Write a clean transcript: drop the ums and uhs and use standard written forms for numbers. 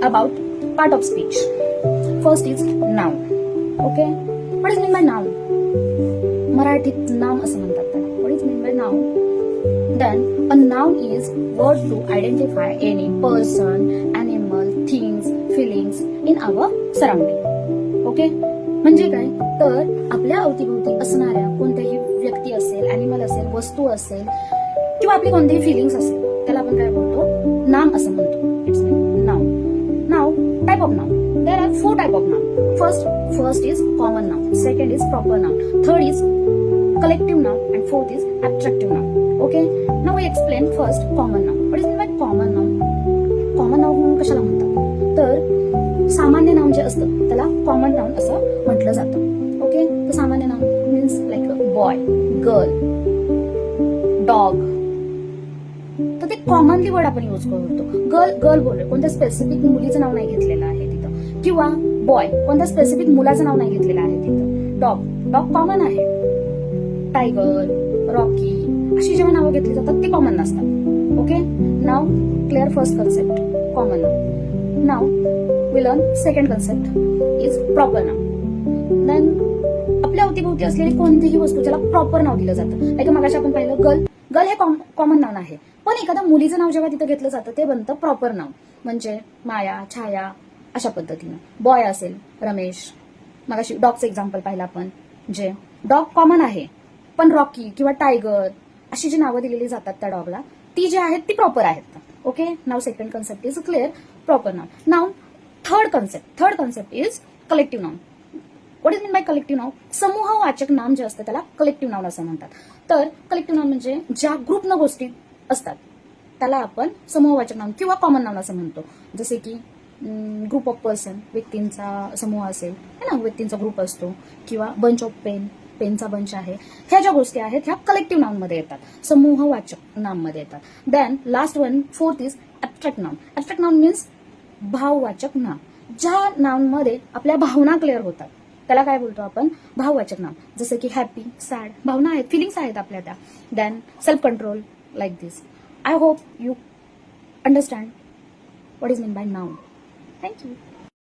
about part of speech. First is noun. Okay, what is mean by noun? मराठीत नाम असं म्हणतात त्याला. What is mean by noun? Then a noun is word to identify any person, animal, things, feelings in our surrounding. Okay, म्हणजे काय तर आपल्या अवतीभोवती असणाऱ्या कोणत्याही व्यक्ती असेल, अॅनिमल असेल, वस्तू असेल किंवा आपली कोणतीही फिलिंग्स असेल त्याला आपण काय बोलतो, नाम असं म्हणतो. It's noun. Now type of noun. There are 4 type of noun. First is common noun, second is proper noun, third is collective noun, and fourth is attractive noun. Okay, now we explain first common noun. What is mean by common noun? Common noun कशाला म्हणतात तर सामान्य noun जे असतं त्याला common noun असं म्हटलं जातं. ओके, तर सामान्य noun means like boy, girl, dog. तर ते कॉमनली वर्ड आपण यूज करतो. गर्ल बोलतोय, कोणत्या स्पेसिफिक मुलीचं नाव नाही घेतलेलं आहे तिथं, किंवा बॉय कोणत्या स्पेसिफिक मुलाचं नाव नाही घेतलेलं आहे तिथं. डॉग कॉमन आहे. टायगर, रॉकी अशी जेव्हा नावं घेतली जातात ते कॉमन नसतात. ओके, नाव क्लिअर फर्स्ट कन्सेप्ट कॉमन नाव. नाव we learn second concept is proper नाव. देन आपल्या अवतीभोवती असलेली कोणतीही वस्तू ज्याला प्रॉपर नाव दिलं जातं. नाही मगाशी आपण पाहिलं गर्ल हे कॉमन नाव आहे, पण एखाद्या मुलीचं नाव जेव्हा तिथं घेतलं जातं ते बनतं प्रॉपर नाव. म्हणजे माया, छाया अशा पद्धतीनं. बॉय असेल रमेश, मगाशी डॉगचं एक्झाम्पल पाहिलं आपण, जे डॉग कॉमन आहे पण रॉकी किंवा टायगर अशी जी नावं दिलेली जातात त्या डॉगला ती जी आहेत ती प्रॉपर आहेत. Okay, now second concept is clear, proper noun. Now third concept is collective noun. What is mean by collective noun? समूहवाचक नाम जे असतं त्याला कलेक्टिव्ह नाउन असं म्हणतात. तर कलेक्टिव्ह नाउन म्हणजे ज्या ग्रुपनं गोष्टी असतात त्याला आपण समूहवाचक नाउन किंवा कॉमन नाउन असं म्हणतो. जसे की ग्रुप ऑफ पर्सन, व्यक्तींचा समूह असेल है ना, व्यक्तींचा ग्रुप असतो, किंवा बंच ऑफ पेनचा बंच आहे. ह्या ज्या गोष्टी आहेत ह्या कलेक्टिव्ह नाउन मध्ये येतात, समूहवाचक नाम मध्ये येतात. Then last one, fourth is abstract noun. Abstract noun means भाववाचक नाम. ज्या नाउन मध्ये आपल्या भावना क्लिअर होतात त्याला काय बोलतो आपण, भाववाचक नाम. जसं की हॅपी, सॅड, भावना आहेत, फिलिंग्स आहेत आपल्या त्या. Then self control, like this. I hope you understand what is mean by noun. Thank you.